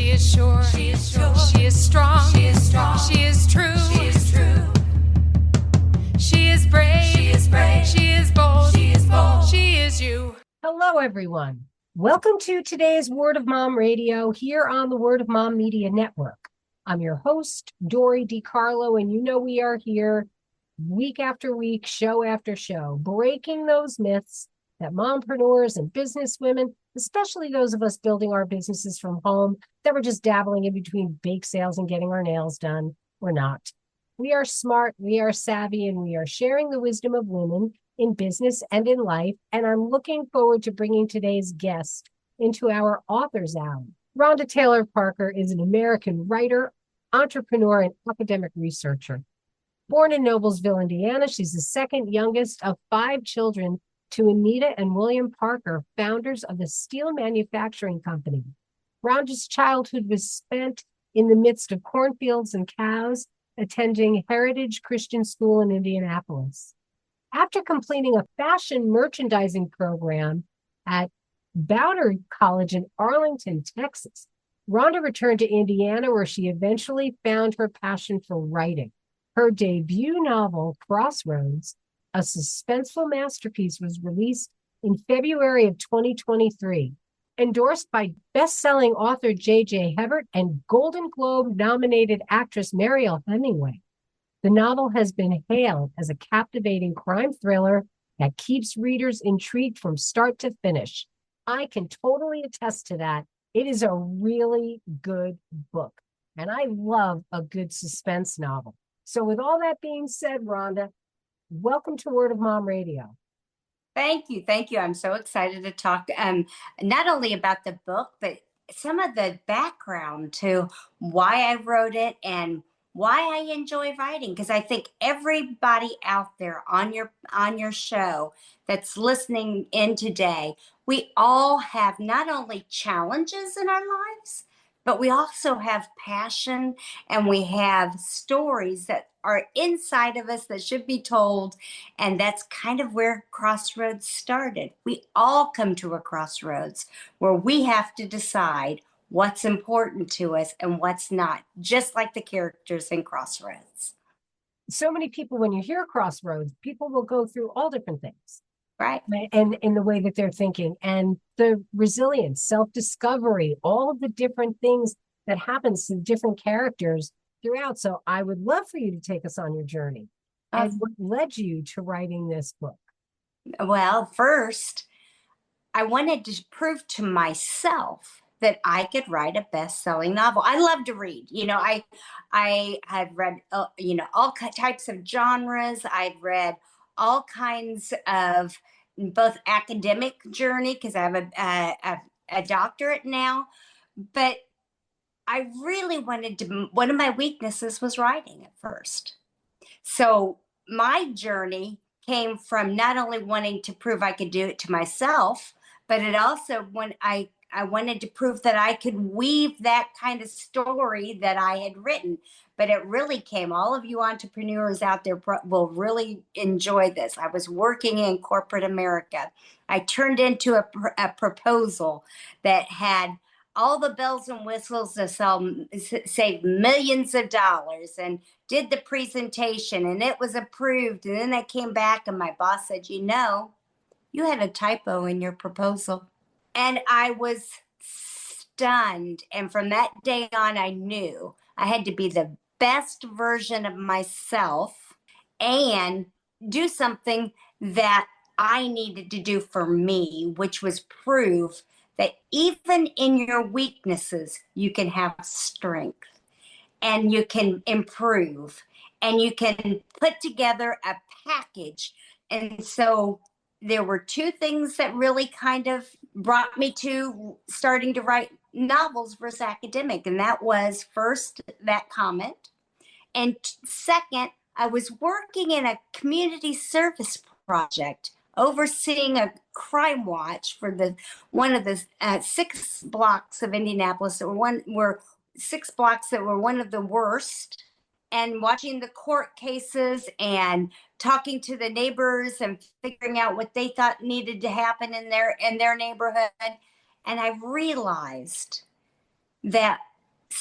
She is sure. She is sure. She is strong. She is strong. She is true. She is true. She is brave. She is brave. She is bold. She is bold. She is you. Hello, everyone. Welcome to today's Word of Mom Radio here on the Word of Mom Media Network. I'm your host, Dori DeCarlo, and you know we are here week after week, show after show, breaking those myths that mompreneurs and businesswomen, especially those of us building our businesses from home, that we're just dabbling in between bake sales and getting our nails done. We're not. We are smart, we are savvy, and we are sharing the wisdom of women in business and in life. And I'm looking forward to bringing today's guest into our author's hour. Rhonda Taylor Parker is an American writer, entrepreneur, and academic researcher. Born in Noblesville, Indiana, she's the second youngest of 5 children to Anita and William Parker, founders of the steel manufacturing company. Rhonda's childhood was spent in the midst of cornfields and cows, attending Heritage Christian School in Indianapolis. After completing a fashion merchandising program at Bowder College in Arlington, Texas, Rhonda returned to Indiana, where she eventually found her passion for writing. Her debut novel, Crossroads, a suspenseful masterpiece, was released in February of 2023. Endorsed by best-selling author J.J. Hebert and Golden Globe-nominated actress Mariel Hemingway, the novel has been hailed as a captivating crime thriller that keeps readers intrigued from start to finish. I can totally attest to that. It is a really good book, and I love a good suspense novel. So with all that being said, Rhonda, welcome to Word of Mom Radio. Thank you. Thank you. I'm so excited to talk not only about the book, but some of the background to why I wrote it and why I enjoy writing. Because I think everybody out there on your show that's listening in today, we all have not only challenges in our lives, but we also have passion and we have stories that are inside of us that should be told. And that's kind of where Crossroads started. We all come to a crossroads where we have to decide what's important to us and what's not, just like the characters in Crossroads. So many people, when you hear Crossroads, people will go through all different things. Right. And in the way that they're thinking, and the resilience, self-discovery, all of the different things that happens to different characters throughout. So I would love for you to take us on your journey. And what led you to writing this book? Well, first, I wanted to prove to myself that I could write a best-selling novel. I love to read. You know, I have read, all types of genres. I've read all kinds of both academic journey, because I have a doctorate now, but I really wanted to, one of my weaknesses was writing at first. So my journey came from not only wanting to prove I could do it to myself, but it also, when I wanted to prove that I could weave that kind of story that I had written. But it really came, all of you entrepreneurs out there will really enjoy this. I was working in corporate America. I turned into a proposal that had all the bells and whistles to save millions of dollars, and did the presentation, and it was approved. And then I came back and my boss said, you had a typo in your proposal. And I was stunned. And from that day on, I knew I had to be the best version of myself and do something that I needed to do for me, which was prove that even in your weaknesses, you can have strength and you can improve and you can put together a package. And so there were 2 things that really kind of brought me to starting to write novels versus academic. And that was, first, that comment. And second, I was working in a community service project, overseeing a crime watch for one of the 6 blocks of Indianapolis that were 6 blocks that were one of the worst, and watching the court cases and talking to the neighbors and figuring out what they thought needed to happen in their neighborhood. And I realized that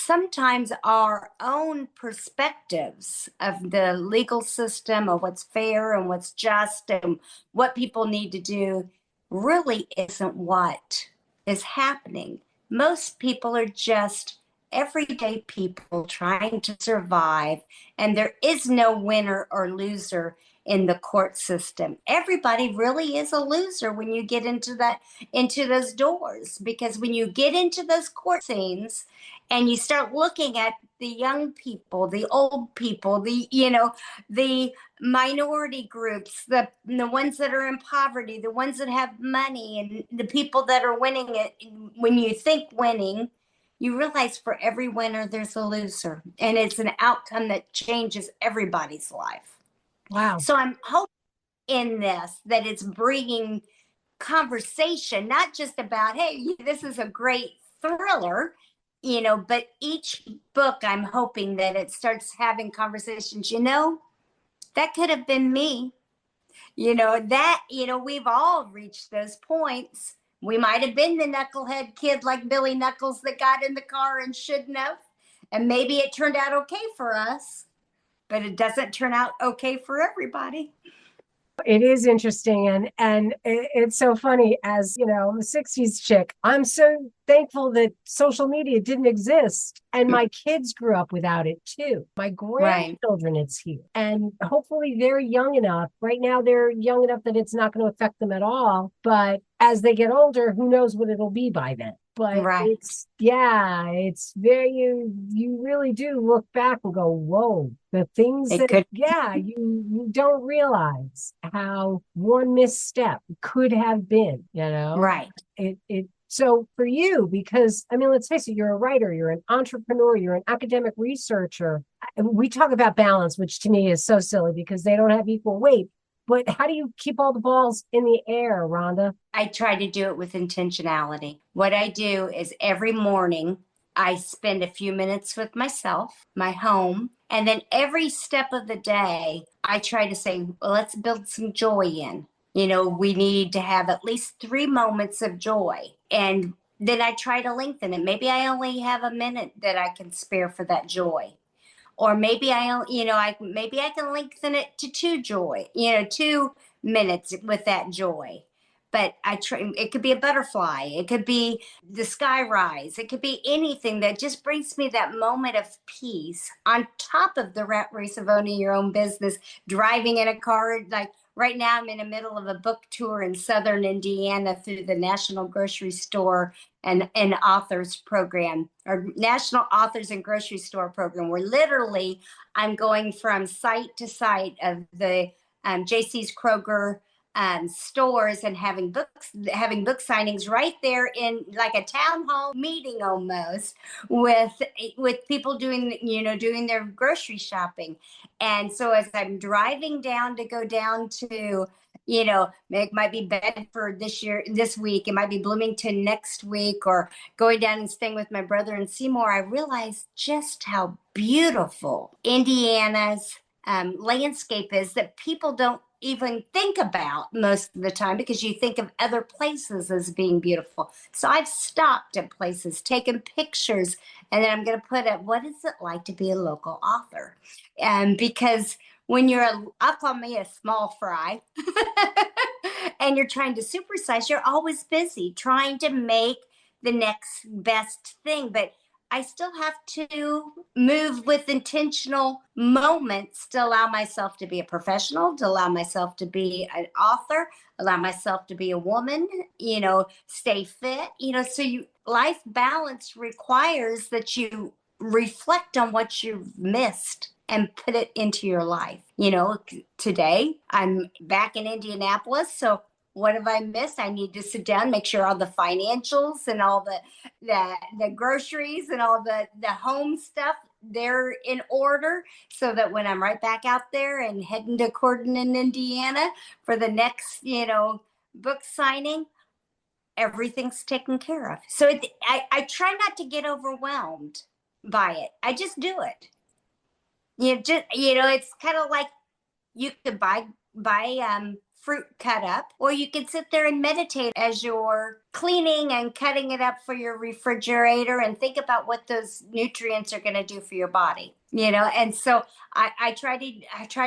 sometimes our own perspectives of the legal system, of what's fair and what's just and what people need to do really isn't what is happening. Most people are just everyday people trying to survive, and there is no winner or loser in the court system. Everybody really is a loser when you get into those doors, because when you get into those court scenes and you start looking at the young people, the old people, the minority groups, the ones that are in poverty, the ones that have money, and the people that are winning it, when you think winning, you realize for every winner there's a loser, and it's an outcome that changes everybody's life. Wow. So I'm hoping in this that it's bringing conversation, not just about, hey, this is a great thriller, but each book, I'm hoping that it starts having conversations. That could have been me. We've all reached those points. We might have been the knucklehead kid like Billy Knuckles that got in the car and shouldn't have. And maybe it turned out okay for us, but it doesn't turn out okay for everybody. It is interesting, and it's so funny. As I'm a 60s chick. I'm so thankful that social media didn't exist, and my kids grew up without it too. My grandchildren, It's here, and hopefully they're young enough. Right now, they're young enough that it's not going to affect them at all. But as they get older, who knows what it'll be by then. But it's very, you really do look back and go, whoa, the things you don't realize how one misstep could have been, Right. So for you, because let's face it, you're a writer, you're an entrepreneur, you're an academic researcher. We talk about balance, which to me is so silly because they don't have equal weight. But how do you keep all the balls in the air, Rhonda? I try to do it with intentionality. What I do is every morning I spend a few minutes with myself, my home, and then every step of the day I try to say, well, let's build some joy in. We need to have at least 3 moments of joy. And then I try to lengthen it. Maybe I only have a minute that I can spare for that joy. Or maybe maybe I can lengthen it to 2 minutes with that joy. But it could be a butterfly. It could be the sky rise. It could be anything that just brings me that moment of peace on top of the rat race of owning your own business, driving in a car. Like right now, I'm in the middle of a book tour in Southern Indiana through the National Grocery Store and Authors Program, or National Authors and Grocery Store Program, where literally I'm going from site to site of the J.C.'s, Kroger, stores, and having book signings right there in like a town hall meeting almost with people doing their grocery shopping. And so as I'm driving down to go down to, it might be Bedford this week, it might be Bloomington next week, or going down and staying with my brother in Seymour, I realized just how beautiful Indiana's landscape is, that people don't even think about most of the time, because you think of other places as being beautiful. So I've stopped at places, taken pictures, and then I'm going to put up, what is it like to be a local author? And because when I'll call me a small fry, and you're trying to supersize, you're always busy trying to make the next best thing. But I still have to move with intentional moments to allow myself to be a professional, to allow myself to be an author, allow myself to be a woman, stay fit, so life balance requires that you reflect on what you've missed and put it into your life. Today I'm back in Indianapolis, so what have I missed? I need to sit down, make sure all the financials and all the groceries and all the home stuff, they're in order, so that when I'm right back out there and heading to Corden in Indiana for the next, book signing, everything's taken care of. So I try not to get overwhelmed by it. I just do it. It's kind of like you could buy fruit cut up, or you can sit there and meditate as you're cleaning and cutting it up for your refrigerator and think about what those nutrients are going to do for your body, and so I try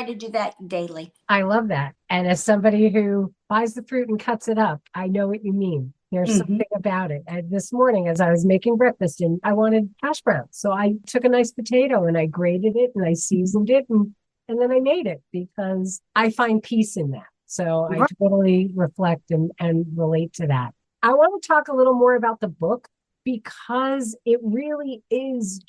to do that daily. I love that. And as somebody who buys the fruit and cuts it up, I know what you mean. There's something about it. This morning, as I was making breakfast, and I wanted hash browns, so I took a nice potato and I grated it and I seasoned it, and then I made it because I find peace in that. So I totally reflect and relate to that. I want to talk a little more about the book because it really is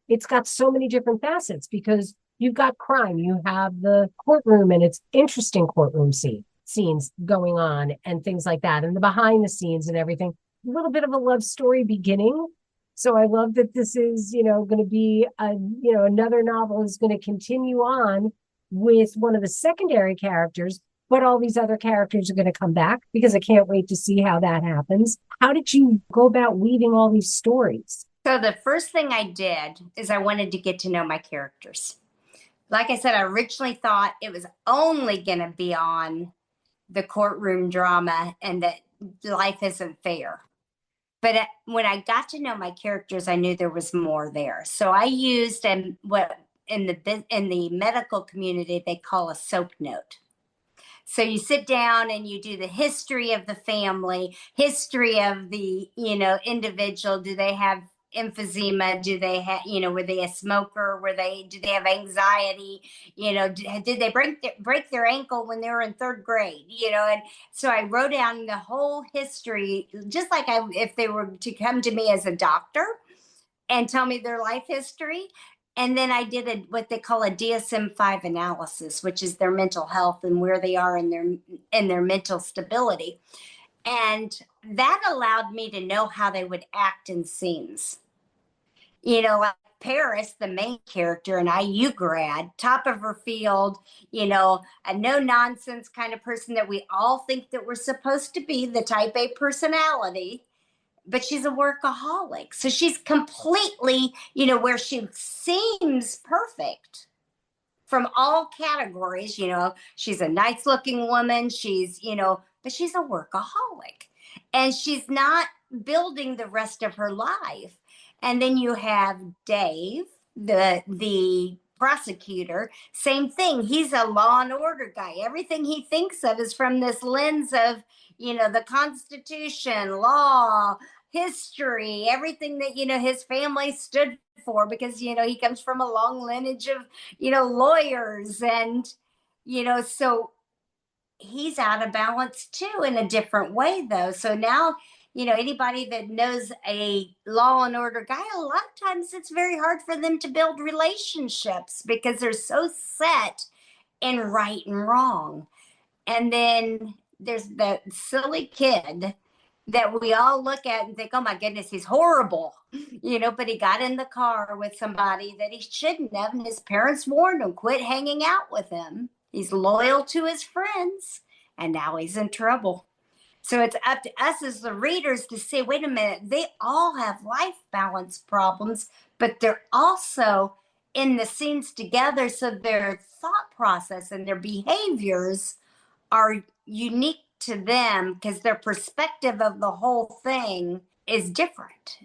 it's got so many different facets, because you've got crime, you have the courtroom, and it's interesting courtroom scenes going on and things like that, and the behind the scenes and everything. A little bit of a love story beginning. So I love that this is, going to be another novel is going to continue on with one of the secondary characters, but all these other characters are going to come back, because I can't wait to see how that happens. How did you go about weaving all these stories? So the first thing I did is I wanted to get to know my characters. Like I said, I originally thought it was only going to be on the courtroom drama and that life isn't fair. But when I got to know my characters, I knew there was more there. So I used what in the medical community they call a soap note. So you sit down and you do the history of the family, history of the individual. Do they have emphysema? Do they have, were they a smoker? Do they have anxiety? Did they break their ankle when they were in third grade? And so I wrote down the whole history, just like if they were to come to me as a doctor and tell me their life history. And then I did what they call a DSM-5 analysis, which is their mental health and where they are in their mental stability. And that allowed me to know how they would act in scenes. Like Paris, the main character, an IU grad, top of her field, a no-nonsense kind of person that we all think that we're supposed to be, the type A personality. But she's a workaholic. So she's completely, where she seems perfect from all categories. She's a nice looking woman. She's, but she's a workaholic, and she's not building the rest of her life. And then you have Dave, the prosecutor, same thing. He's a law and order guy. Everything he thinks of is from this lens of, the Constitution, law, history, everything that, his family stood for, because, he comes from a long lineage of, lawyers. And, so he's out of balance too, in a different way though. So now, anybody that knows a law and order guy, a lot of times it's very hard for them to build relationships because they're so set in right and wrong. And then there's that silly kid that we all look at and think, oh my goodness, he's horrible, but he got in the car with somebody that he shouldn't have, and his parents warned him, quit hanging out with him. He's loyal to his friends, and now he's in trouble. So it's up to us as the readers to say, wait a minute, they all have life balance problems, but they're also in the scenes together. So their thought process and their behaviors are unique to them because their perspective of the whole thing is different,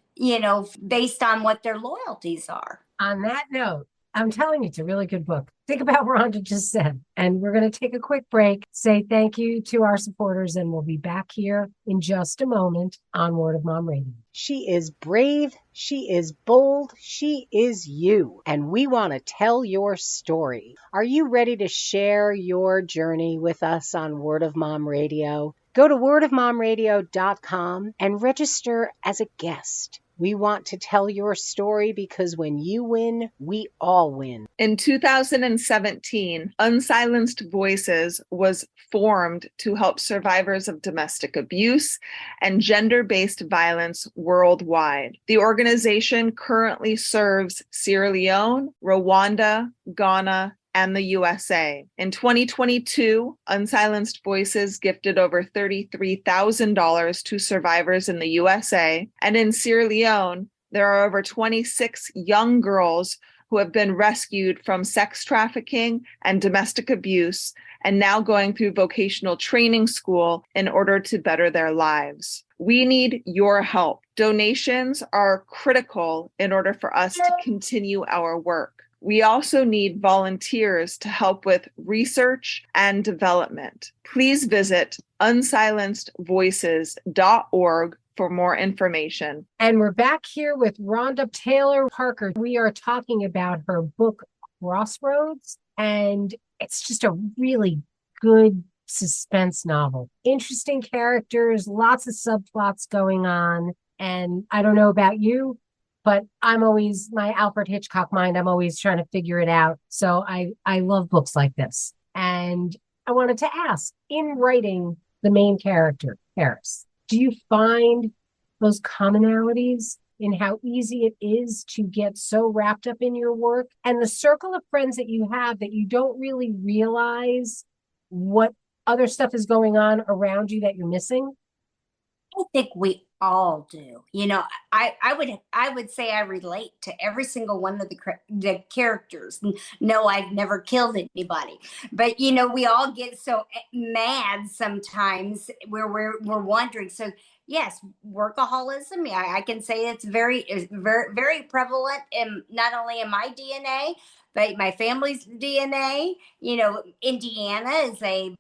based on what their loyalties are. On that note, I'm telling you, it's a really good book. Think about what Rhonda just said. And we're going to take a quick break, say thank you to our supporters, and we'll be back here in just a moment on Word of Mom Radio. She is brave. She is bold. She is you. And we want to tell your story. Are you ready to share your journey with us on Word of Mom Radio? Go to wordofmomradio.com and register as a guest. We want to tell your story because when you win, we all win. In 2017, Unsilenced Voices was formed to help survivors of domestic abuse and gender-based violence worldwide. The organization currently serves Sierra Leone, Rwanda, Ghana, and the USA. In 2022, Unsilenced Voices gifted over $33,000 to survivors in the USA. And in Sierra Leone, there are over 26 young girls who have been rescued from sex trafficking and domestic abuse and now going through vocational training school in order to better their lives. We need your help. Donations are critical in order for us to continue our work. We also need volunteers to help with research and development. Please visit unsilencedvoices.org for more information. And we're back here with Rhonda Taylor Parker. We are talking about her book, Crossroads, and it's just a really good suspense novel. Interesting characters, lots of subplots going on. And I don't know about you, but I'm always, my Alfred Hitchcock mind, I'm always trying to figure it out. So I love books like this. And I wanted to ask, in writing the main character, Paris, do you find those commonalities in how easy it is to get so wrapped up in your work and the circle of friends that you have that you don't really realize what other stuff is going on around you that you're missing? I think we all do. You know, I would say I relate to every single one of the characters. No, I've never killed anybody, but you know, we all get so mad sometimes where we're wondering. So yes, workaholism. Yeah, I can say it's very, very prevalent in not only in my DNA, but my family's DNA. You know, Indiana is a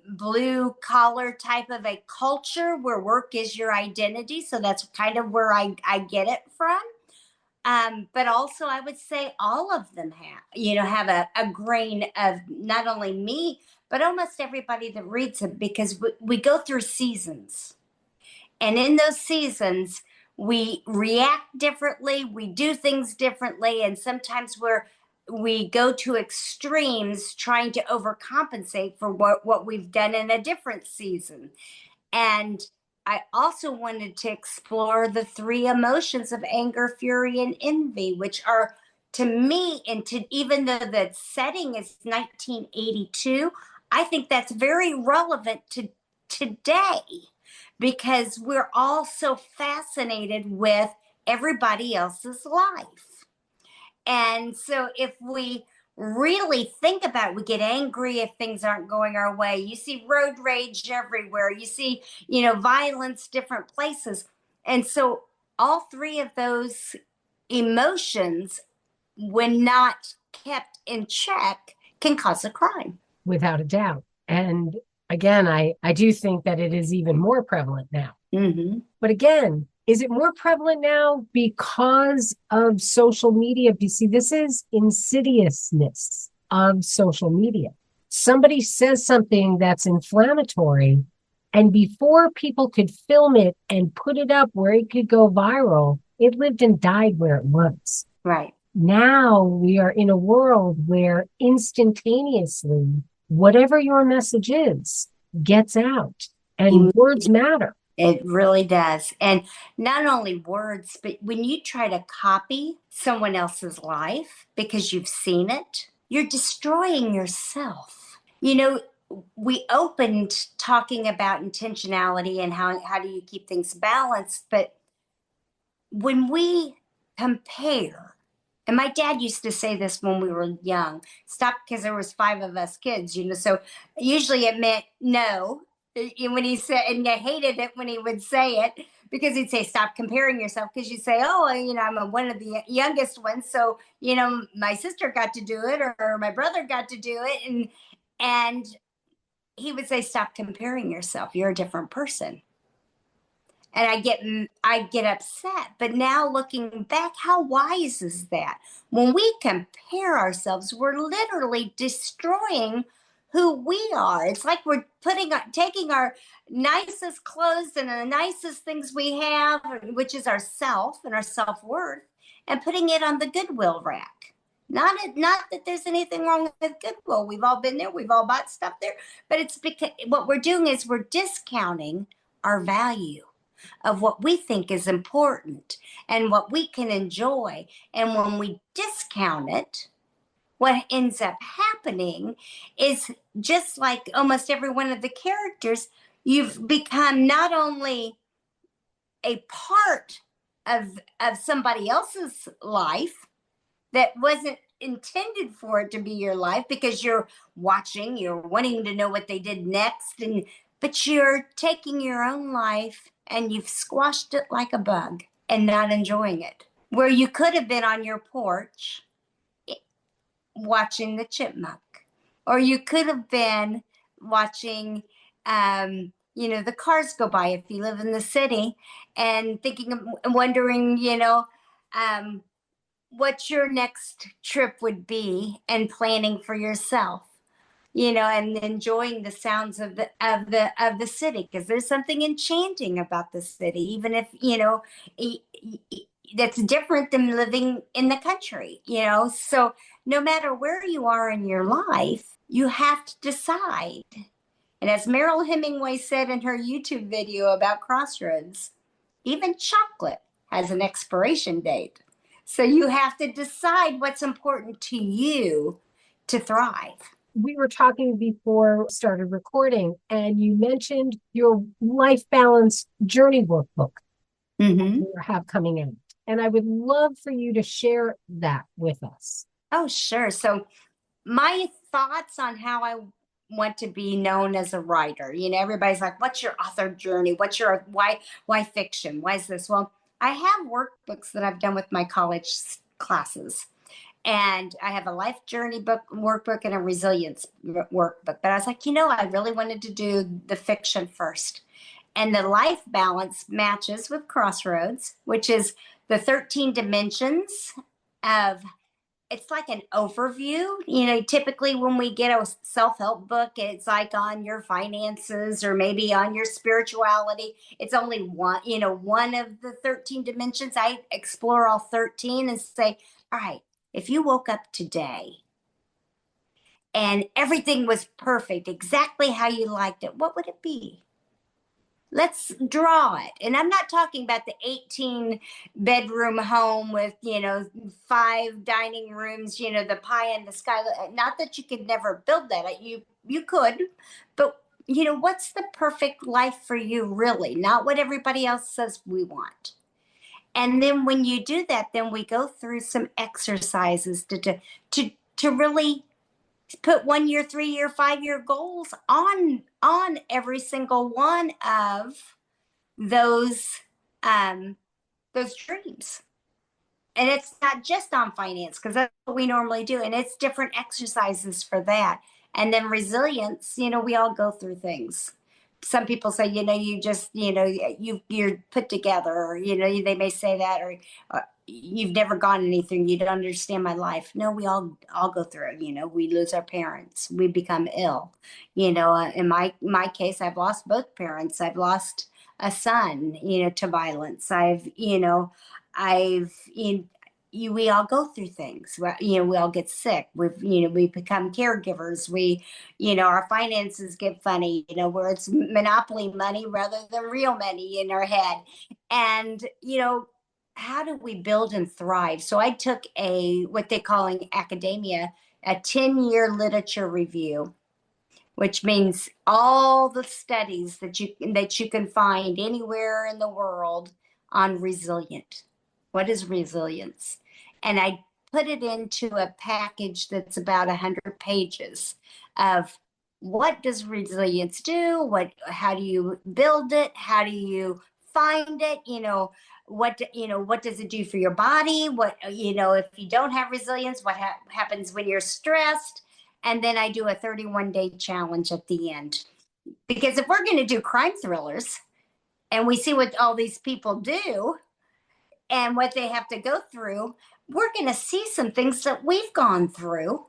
blue collar type of a culture where work is your identity. So that's kind of where I get it from. But also I would say all of them have a grain of not only me, but almost everybody that reads it, because we go through seasons. And in those seasons, we react differently, we do things differently, and sometimes we go to extremes trying to overcompensate for what we've done in a different season. And I also wanted to explore the three emotions of anger, fury, and envy, which are, to me, even though the setting is 1982, I think that's very relevant to today, because we're all so fascinated with everybody else's life. And so if we really think about it, we get angry if things aren't going our way. You see road rage everywhere. You see, violence different places. And so all three of those emotions, when not kept in check, can cause a crime. Without a doubt. And again, I do think that it is even more prevalent now. Mm-hmm. But again, is it more prevalent now because of social media? You see, this is insidiousness of social media. Somebody says something that's inflammatory, and before people could film it and put it up where it could go viral, it lived and died where it was. Right. Now we are in a world where instantaneously, whatever your message is, gets out, and words matter. It really does. And not only words, but when you try to copy someone else's life because you've seen it, you're destroying yourself. We opened talking about intentionality and how do you keep things balanced. But when we compare, and my dad used to say this when we were young, stop, because there was 5 of us kids, so usually it meant no. When he said, and I hated it when he would say it, because he'd say, stop comparing yourself, because you'd say, oh, I'm one of the youngest ones. So, my sister got to do it, or my brother got to do it. And he would say, stop comparing yourself. You're a different person. And I get upset. But now looking back, how wise is that? When we compare ourselves, we're literally destroying who we are. It's like we're taking our nicest clothes and the nicest things we have, which is our self and our self-worth, and putting it on the Goodwill rack. Not that there's anything wrong with Goodwill. We've all been there. We've all bought stuff there. But it's because what we're doing is we're discounting our value of what we think is important and what we can enjoy. And when we discount it, what ends up happening is, just like almost every one of the characters, you've become not only a part of somebody else's life that wasn't intended for it to be your life because you're watching, you're wanting to know what they did next, but you're taking your own life and you've squashed it like a bug and not enjoying it. Where you could have been on your porch watching the chipmunk, or you could have been watching, the cars go by if you live in the city, and wondering, what your next trip would be, and planning for yourself, and enjoying the sounds of the city, because there's something enchanting about the city, even if that's different than living in the country. So no matter where you are in your life, you have to decide. And as Meryl Hemingway said in her YouTube video about Crossroads, even chocolate has an expiration date. So you have to decide what's important to you to thrive. We were talking before we started recording, and you mentioned your life balance journey workbook you have coming out. And I would love for you to share that with us. Oh, sure. So my thoughts on how I want to be known as a writer. Everybody's like, what's your author journey? Why fiction? Why is this? Well, I have workbooks that I've done with my college classes. And I have a life journey workbook and a resilience workbook. But I was like, I really wanted to do the fiction first. And the life balance matches with Crossroads, which is the 13 dimensions of, it's like an overview. Typically when we get a self-help book, it's like on your finances or maybe on your spirituality. It's only one of the 13 dimensions. I explore all 13 and say, all right, if you woke up today and everything was perfect, exactly how you liked it, what would it be? Let's draw it. And I'm not talking about the 18 bedroom home with, 5 dining rooms, the pie in the sky. Not that you could never build that. You could, but what's the perfect life for you really? Not what everybody else says we want. And then when you do that, then we go through some exercises to really put 1 year, 3 year, 5 year goals on every single one of those dreams. And it's not just on finance, because that's what we normally do. And it's different exercises for that. And then resilience, we all go through things. Some people say, you just, you're put together, or, they may say that, or you've never gone anything. You don't understand my life. No, we all go through it. We lose our parents. We become ill. In my case, I've lost both parents. I've lost a son, to violence. We all go through things. We all get sick. We become caregivers. Our finances get funny, where it's monopoly money rather than real money in our head. And, how do we build and thrive? So I took what they call in academia, a 10-year literature review, which means all the studies that you can find anywhere in the world on resilient. What is resilience? And I put it into a package that's about 100 pages of what does resilience do? How do you build it? How do you find it? What does it do for your body? If you don't have resilience, what happens when you're stressed? And then I do a 31-day challenge at the end. Because if we're going to do crime thrillers and we see what all these people do and what they have to go through, we're going to see some things that we've gone through,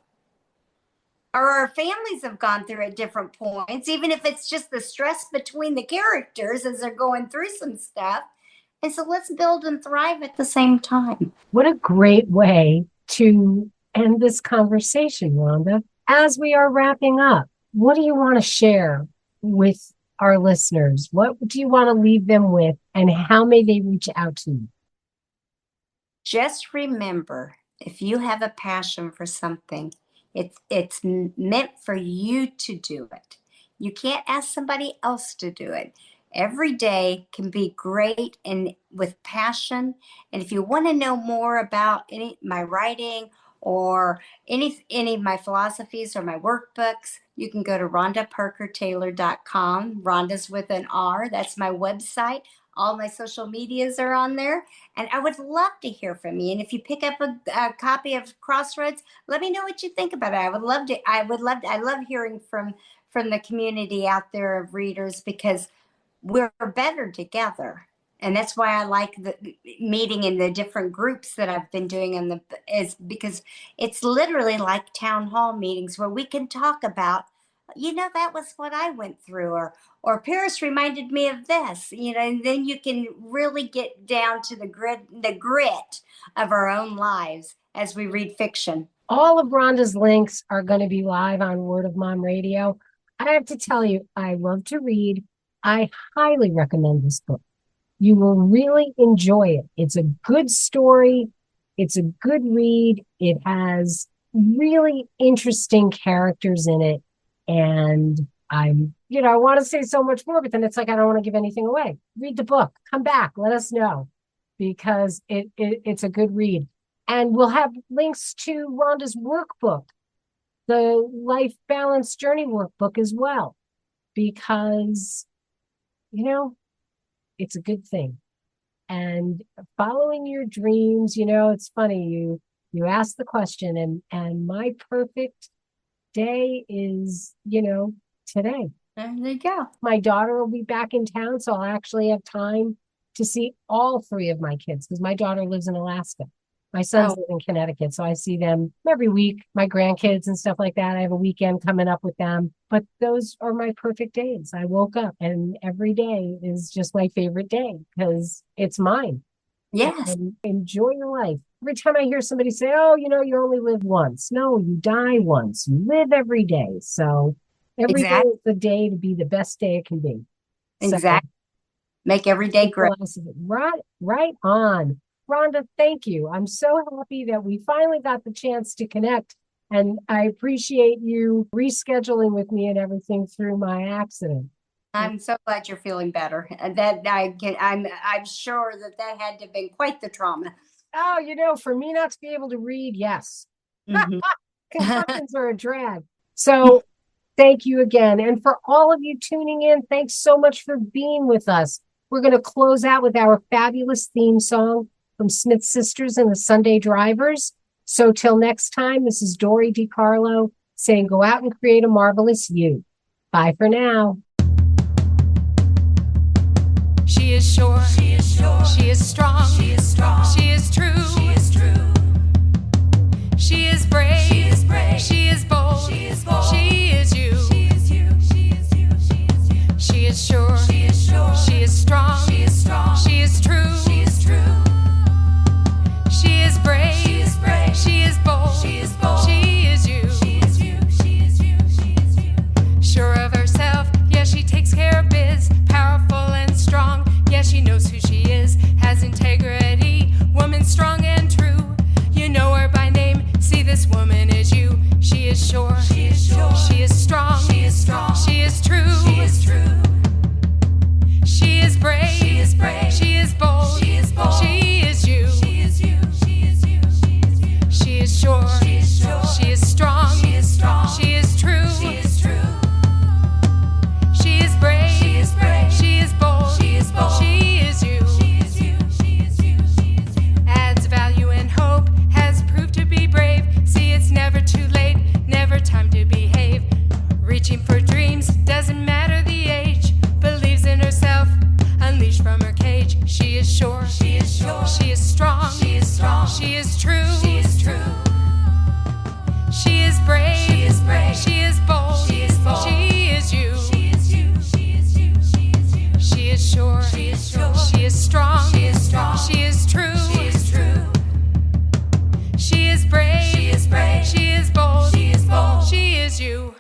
or our families have gone through at different points, even if it's just the stress between the characters as they're going through some stuff. And so let's build and thrive at the same time. What a great way to end this conversation, Rhonda. As we are wrapping up, what do you want to share with our listeners? What do you want to leave them with, and how may they reach out to you? Just remember, if you have a passion for something, it's meant for you to do it. You can't ask somebody else to do it. Every day can be great and with passion. And if you want to know more about my writing or any of my philosophies or my workbooks, you can go to rhondaparkertaylor.com. Rhonda's with an R. That's my website. All my social medias are on there. And I would love to hear from you. And if you pick up a copy of Crossroads, let me know what you think about it. I love hearing from the community out there of readers, because we're better together. And that's why I like the meeting in the different groups that I've been doing is because it's literally like town hall meetings where we can talk about, that was what I went through, or Paris reminded me of this, and then you can really get down to the grit of our own lives as we read fiction. All of Rhonda's links are going to be live on Word of Mom Radio. I have to tell you, I love to read. I highly recommend this book. You will really enjoy it. It's a good story. It's a good read. It has really interesting characters in it. And I want to say so much more, but then it's like, I don't want to give anything away. Read the book, come back, let us know, because it's a good read. And we'll have links to Rhonda's workbook, the Life Balance Journey workbook as well, because, it's a good thing. And following your dreams, it's funny, you ask the question, and my perfect day is, today. There you go. My daughter will be back in town, so I'll actually have time to see all three of my kids, because my daughter lives in Alaska. My sons live in Connecticut, so I see them every week, my grandkids and stuff like that. I have a weekend coming up with them, but those are my perfect days. I woke up and every day is just my favorite day because it's mine. Yes. And enjoy your life. Every time I hear somebody say, oh, you only live once. No, you die once. You live every day. So every day is the day to be the best day it can be. Exactly. So, make every day great. Right on. Rhonda, thank you. I'm so happy that we finally got the chance to connect, and I appreciate you rescheduling with me and everything through my accident. I'm so glad you're feeling better. I'm sure that had to have been quite the trauma. Oh, for me not to be able to read, yes. Mm-hmm. Concussions are a drag. So thank you again. And for all of you tuning in, thanks so much for being with us. We're going to close out with our fabulous theme song from Smith Sisters and the Sunday Drivers. So till next time, this is Dori DeCarlo saying go out and create a marvelous you. Bye for now. She is sure. She is sure. She is strong. She is strong. She is true. She is true. She is brave. She is brave. She is bold. She is bold. She is you. She is you. She is you. She is you. She is sure. She is sure. She is strong. She is strong. She is true. She is true. She is brave. She is brave. She is bold. She is bold. She is you. She is you. She is you. She is you. Sure of herself, yeah, she takes care of biz. Powerful and strong, yeah, she knows who she is. Has integrity, woman strong and true. You know her by name. See, this woman is you. She is sure. She is sure. She is strong. She is strong. She is true. She is true. She is brave. She is brave. She is bold. She is bold. She is you. She is you. She is you. She is you. She is sure. She is sure. She is strong. She is strong. She is true. She is true. She is brave. She is brave. She is bold. She is bold. She is you. She is you. She is you. She is you. Adds value and hope. Has proved to be brave. See, it's never too late. Never time to behave. Reaching for dreams. Doesn't matter the age. Believes in herself. Unleashed from her cage. She is sure. She is sure. She is strong. She is strong. She is true. She is true. She is brave. She is brave. She is bold. She is bold. She is you. She is you. She is you. She is you. She is sure. She is sure. She is strong. She is strong. She is true. She is true. She is brave. She is brave. She is bold. She is bold. She is you.